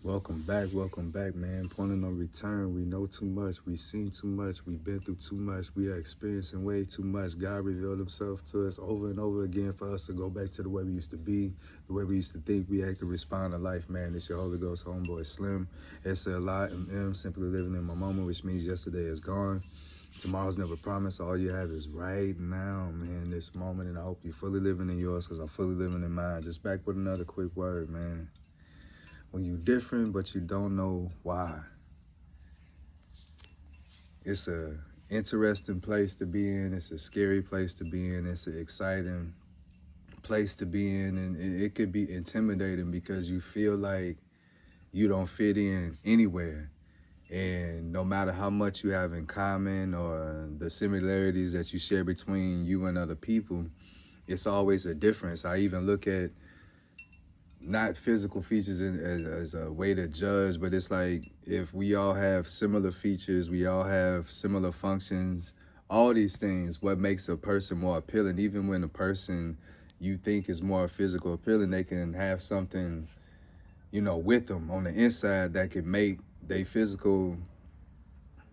Welcome back, man. Point of no return. We know too much. We seen too much. We've been through too much. We are experiencing way too much. God revealed himself to us over and over again for us to go back to the way we used to be, the way we used to think, react, and respond to life, man. It's your Holy Ghost homeboy Slim. SLIMM, simply living in my moment, which means yesterday is gone. Tomorrow's never promised. All you have is right now, man, this moment. And I hope you're fully living in yours because I'm fully living in mine. Just back with another quick word, man. When you're different, but you don't know why. It's a interesting place to be in. It's a scary place to be in. It's an exciting place to be in. And it could be intimidating because you feel like you don't fit in anywhere. And no matter how much you have in common or the similarities that you share between you and other people, it's always a difference. I even look at not physical features as a way to judge, but it's like if we all have similar features, we all have similar functions, all these things, what makes a person more appealing, even when a person you think is more physical appealing, they can have something, with them on the inside that can make their physical,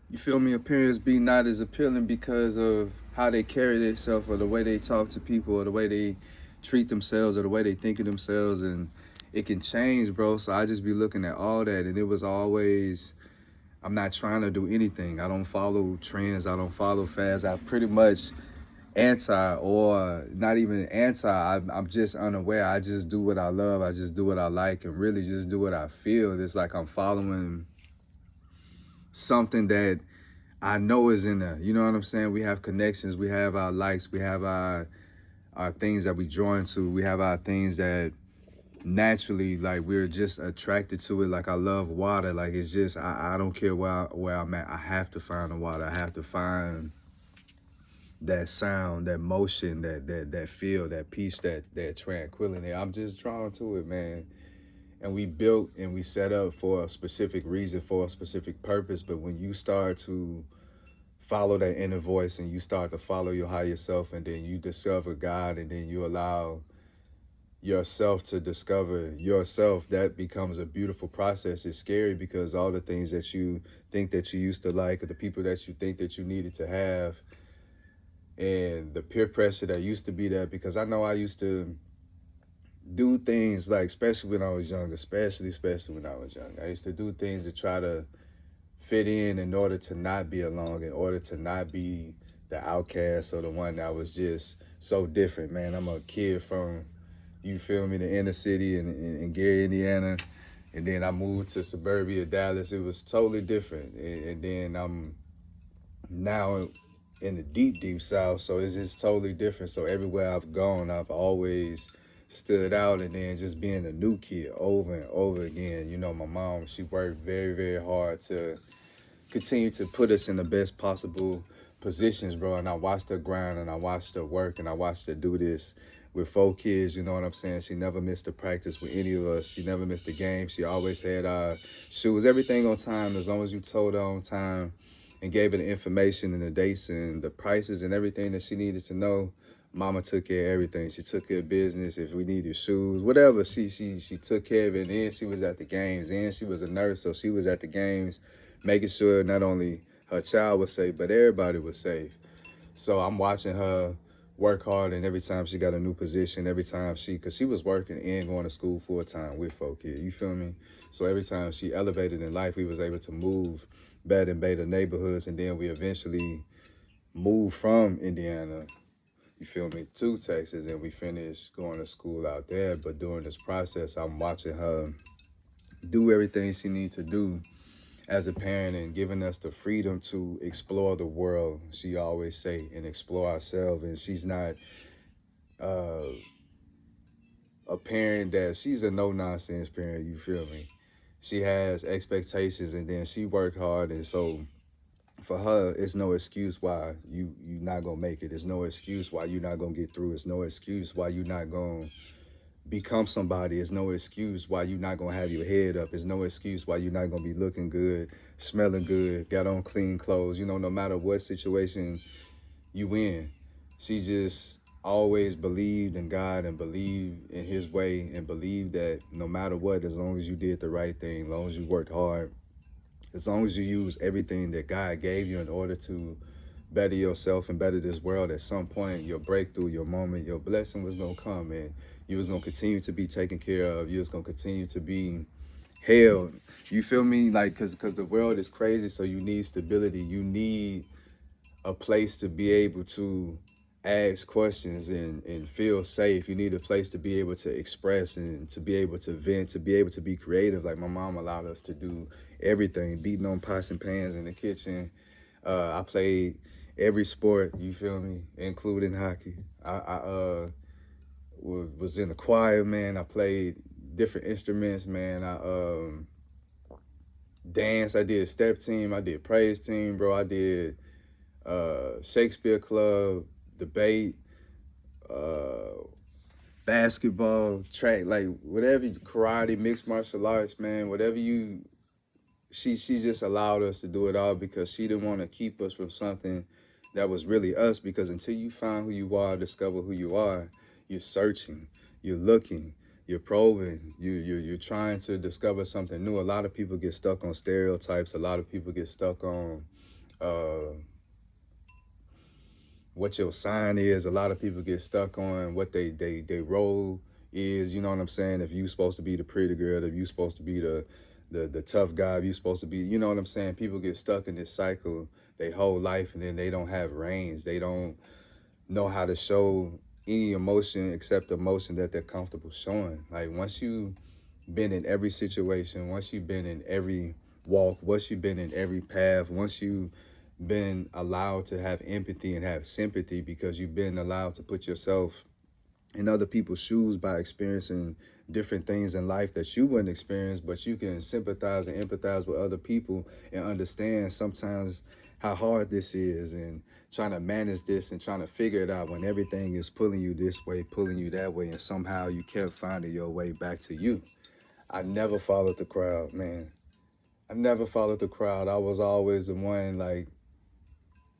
you feel me, appearance be not as appealing because of how they carry themselves or the way they talk to people or the way they treat themselves or the way they think of themselves. And it can change, bro. So I just be looking at all that. And it was always, I'm not trying to do anything. I don't follow trends. I don't follow fads. I pretty much anti or not even anti. I'm just unaware. I just do what I love. I just do what I like and really just do what I feel. It's like I'm following something that I know is in there. You know what I'm saying? We have connections. We have our likes. We have our things that we draw into. We have our things that naturally, like, we're just attracted to it. Like, I love water. Like, it's just, I don't care where I'm at. I have to find the water. I have to find that sound, that motion, that feel, that peace, that tranquility. I'm just drawn to it, man. And we built and we set up for a specific reason, for a specific purpose. But when you start to follow that inner voice and you start to follow your higher self, and then you discover God, and then you allow yourself to discover yourself, that becomes a beautiful process. It's scary because all the things that you think that you used to like, or the people that you think that you needed to have, and the peer pressure that used to be there, because I know I used to do things like, especially when I was young, especially when I was young, I used to do things to try to fit in order to not be alone, in order to not be the outcast or the one that was just so different, man. I'm a kid from, you feel me, the inner city in Gary, Indiana. And then I moved to suburbia Dallas. It was totally different. And then I'm now in the deep South. So it's just totally different. So everywhere I've gone, I've always stood out. And then just being a new kid over and over again. My mom, she worked very, very hard to continue to put us in the best possible positions, bro. And I watched her grind, and I watched her work, and I watched her do this with 4 kids. You know what I'm saying? She never missed a practice with any of us. She never missed a game. She always had our shoes, everything on time, as long as you told her on time and gave her the information and the dates and the prices and everything that she needed to know. Mama took care of everything. She took care of business. If we needed shoes, whatever, she took care of it. And then she was at the games. And she was a nurse, so she was at the games, making sure not only her child was safe, but everybody was safe. So I'm watching her work hard, and every time she got a new position, every time because she was working and going to school full time with 4 kids, you feel me? So every time she elevated in life, we was able to move better and better neighborhoods, and then we eventually moved from Indiana, you feel me, to Texas, and we finished going to school out there. But during this process, I'm watching her do everything she needs to do as a parent and giving us the freedom to explore the world, she always say, and explore ourselves. And she's not uh, a parent that, she's a no-nonsense parent, you feel me? She has expectations, and then she worked hard, and so for her, it's no excuse why you not gonna make it. It's no excuse why you're not gonna get through. It's no excuse why you're not gonna become somebody. It's no excuse why you're not gonna have your head up. It's no excuse why you're not gonna be looking good, smelling good, got on clean clothes. No matter what situation you in, she just always believed in God and believed in his way and believed that no matter what, as long as you did the right thing, as long as you worked hard, as long as you use everything that God gave you in order to better yourself and better this world, at some point your breakthrough, your moment, your blessing was gonna come, and you was gonna continue to be taken care of. You was gonna continue to be held. You feel me? Like, cause the world is crazy, so you need stability. You need a place to be able to ask questions and feel safe. You need a place to be able to express and to be able to vent, to be able to be creative. Like my mom allowed us to do everything, beating on pots and pans in the kitchen. I played every sport, you feel me, including hockey. I was in the choir, man. I played different instruments, man. I danced. I did step team. I did praise team, bro. I did Shakespeare Club, debate, uh, basketball, track, like whatever, karate, mixed martial arts, man, whatever you. She just allowed us to do it all because she didn't want to keep us from something that was really us. Because until you find who you are, discover who you are, you're searching, you're looking, you're probing, you're trying to discover something new. A lot of people get stuck on stereotypes. A lot of people get stuck on uh, what your sign is. A lot of people get stuck on what they role is. You know what I'm saying? If you supposed to be the pretty girl, if you supposed to be the tough guy, if you supposed to be, you know what I'm saying? People get stuck in this cycle their whole life, and then they don't have range. They don't know how to show any emotion except the emotion that they're comfortable showing. Like once you been in every situation, once you've been in every walk, once you've been in every path, once you been allowed to have empathy and have sympathy because you've been allowed to put yourself in other people's shoes by experiencing different things in life that you wouldn't experience, but you can sympathize and empathize with other people and understand sometimes how hard this is and trying to manage this and trying to figure it out when everything is pulling you this way, pulling you that way, and somehow you kept finding your way back to you. I never followed the crowd, man. I never followed the crowd. I was always the one like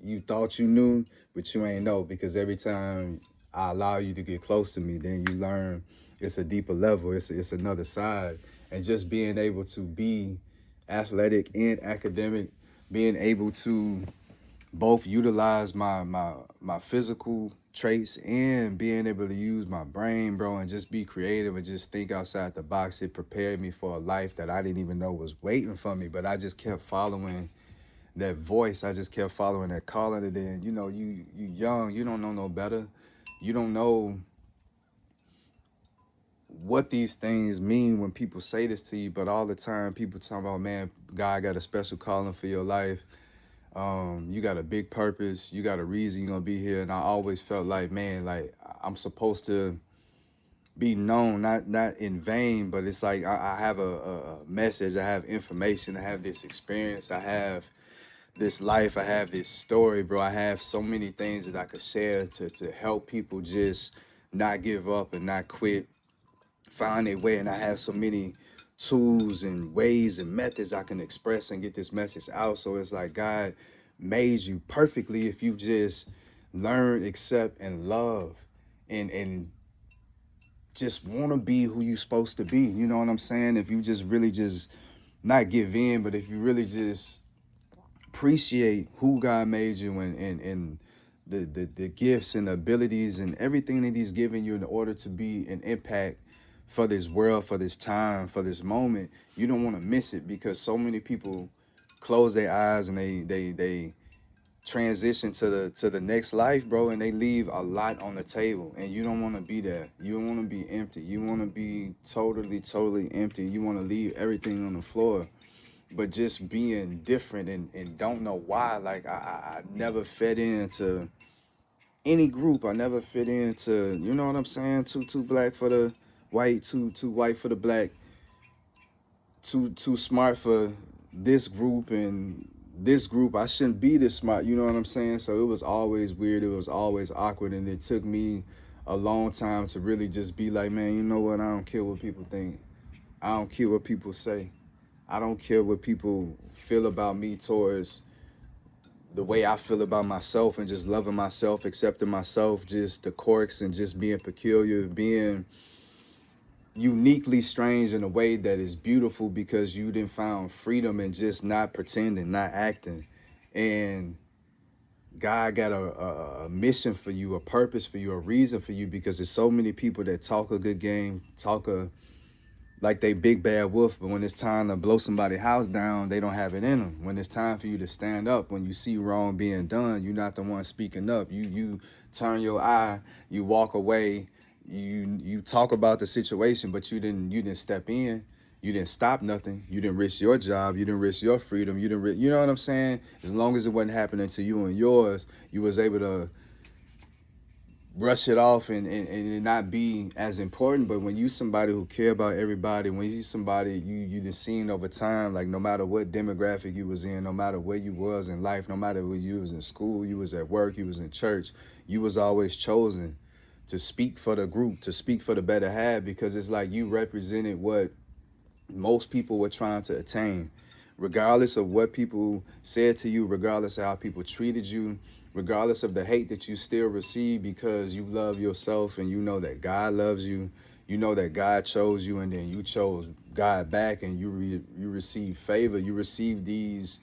you thought you knew, but you ain't know because every time I allow you to get close to me, then you learn it's a deeper level. It's another side, and just being able to be athletic and academic, being able to both utilize my physical traits and being able to use my brain, bro, and just be creative and just think outside the box. It prepared me for a life that I didn't even know was waiting for me, but I just kept following that voice. I just kept following that calling. And then, you know, you young, you don't know no better. You don't know what these things mean when people say this to you, but all the time people talking about, man, God got a special calling for your life. You got a big purpose. You got a reason you're gonna be here. And I always felt like, man, like I'm supposed to be known, not in vain, but it's like I have a message. I have information. I have this experience. I have this life. I have this story, bro. I have so many things that I could share to help people just not give up and not quit, find their way. And I have so many tools and ways and methods I can express and get this message out. So it's like God made you perfectly if you just learn, accept, and love and just want to be who you supposed to be. You know what I'm saying? If you just really just not give in, but if you really just appreciate who God made you and the gifts and the abilities and everything that he's given you in order to be an impact for this world, for this time, for this moment, you don't want to miss it because so many people close their eyes and they transition to the next life, bro, and they leave a lot on the table and you don't want to be there. You don't want to be empty. You want to be totally empty. You want to leave everything on the floor, but just being different and don't know why. Like I never fit into any group. I never fit into, you know what I'm saying? Too black for the white, too white for the black, too smart for this group and this group. I shouldn't be this smart, you know what I'm saying? So it was always weird, it was always awkward, and it took me a long time to really just be like, man, you know what? I don't care what people think. I don't care what people say. I don't care what people feel about me towards the way I feel about myself and just loving myself, accepting myself, just the quirks and just being peculiar, being uniquely strange in a way that is beautiful because you didn't found freedom and just not pretending, not acting. And God got a mission for you, a purpose for you, a reason for you, because there's so many people that talk a good game, talk like they big bad wolf, but when it's time to blow somebody's house down, they don't have it in them. When it's time for you to stand up, when you see wrong being done, you're not the one speaking up. You turn your eye, you walk away, you talk about the situation, but you didn't step in. You didn't stop nothing. You didn't risk your job. You didn't risk your freedom. You know what I'm saying? As long as it wasn't happening to you and yours, you was able to brush it off and it not be as important. But when you somebody who care about everybody, when you somebody you just seen over time, like no matter what demographic you was in, no matter where you was in life, no matter where you was in school, you was at work, you was in church, you was always chosen to speak for the group, to speak for the better half, because it's like you represented what most people were trying to attain, regardless of what people said to you, regardless of how people treated you, regardless of the hate that you still receive, because you love yourself and you know that God loves you. You know that God chose you, and then you chose God back, and you receive favor. You receive these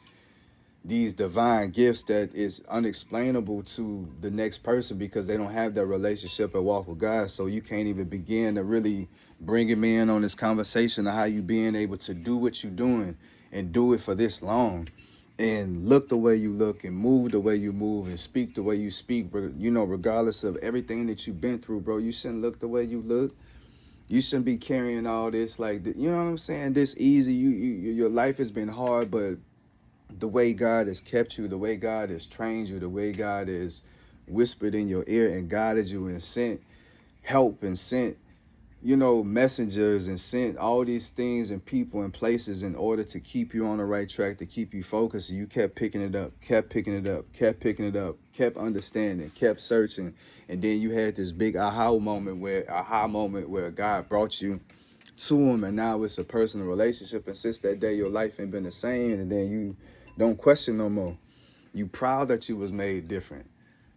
divine gifts that is unexplainable to the next person because they don't have that relationship and walk with God. So you can't even begin to really bring him in on this conversation of how you being able to do what you're doing and do it for this long and look the way you look and move the way you move and speak the way you speak. You know, regardless of everything that you've been through, bro, you shouldn't look the way you look. You shouldn't be carrying all this like, you know what I'm saying? This easy. Your life has been hard, but the way God has kept you, the way God has trained you, the way God has whispered in your ear and guided you and sent help and sent, messengers and sent all these things and people and places in order to keep you on the right track, to keep you focused. And you kept picking it up, kept picking it up, kept picking it up, kept understanding, kept searching. And then you had this big aha moment where God brought you to him, and now it's a personal relationship. And since that day, your life ain't been the same, and then you don't question no more. You proud that you was made different.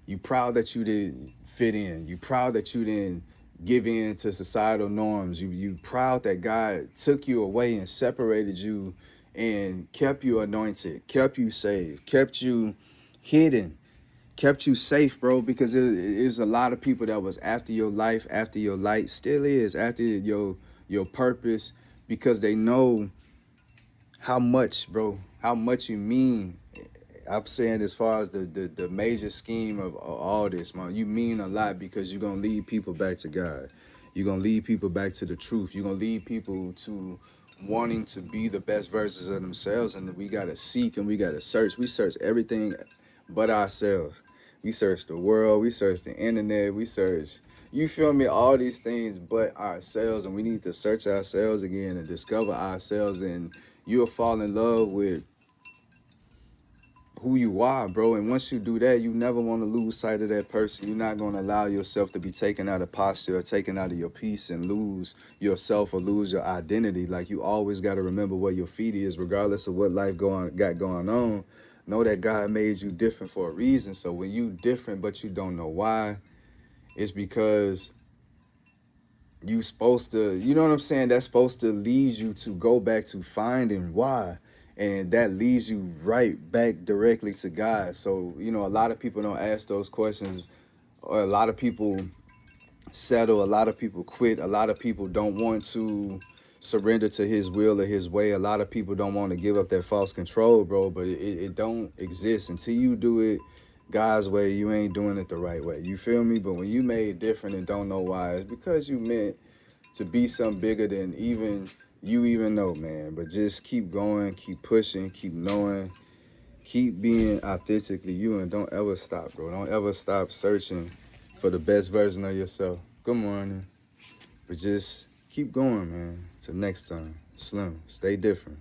You proud that you didn't fit in. You proud that you didn't give in to societal norms. You proud that God took you away and separated you and kept you anointed, kept you saved, kept you hidden, kept you safe, bro, because there's a lot of people that was after your life, after your light, still is after your purpose, because they know how much, bro, how much you mean. I'm saying as far as the major scheme of all this, man, you mean a lot because you're gonna lead people back to God. You're gonna lead people back to the truth. You're gonna lead people to wanting to be the best versions of themselves, and we gotta seek and we gotta search. We search everything but ourselves. We search the world, we search the internet, we search, you feel me, all these things but ourselves, and we need to search ourselves again and discover ourselves, and you'll fall in love with who you are, bro. And once you do that, you never want to lose sight of that person. You're not going to allow yourself to be taken out of posture or taken out of your peace and lose yourself or lose your identity. Like, you always got to remember where your feet is, regardless of what life got going on. Know that God made you different for a reason. So when you different but you don't know why, it's because you supposed to, you know what I'm saying? That's supposed to lead you to go back to finding why. And that leads you right back directly to God. So, a lot of people don't ask those questions, or a lot of people settle, a lot of people quit, a lot of people don't want to surrender to his will or his way. A lot of people don't want to give up that false control, bro, but it don't exist until you do it God's way. You ain't doing it the right way. You feel me? But when you made different and don't know why, it's because you meant to be something bigger than even you even know, man. But just keep going, keep pushing, keep knowing, keep being authentically you, and don't ever stop, bro. Don't ever stop searching for the best version of yourself. Good morning. But just keep going, man. Till next time. Slim, stay different.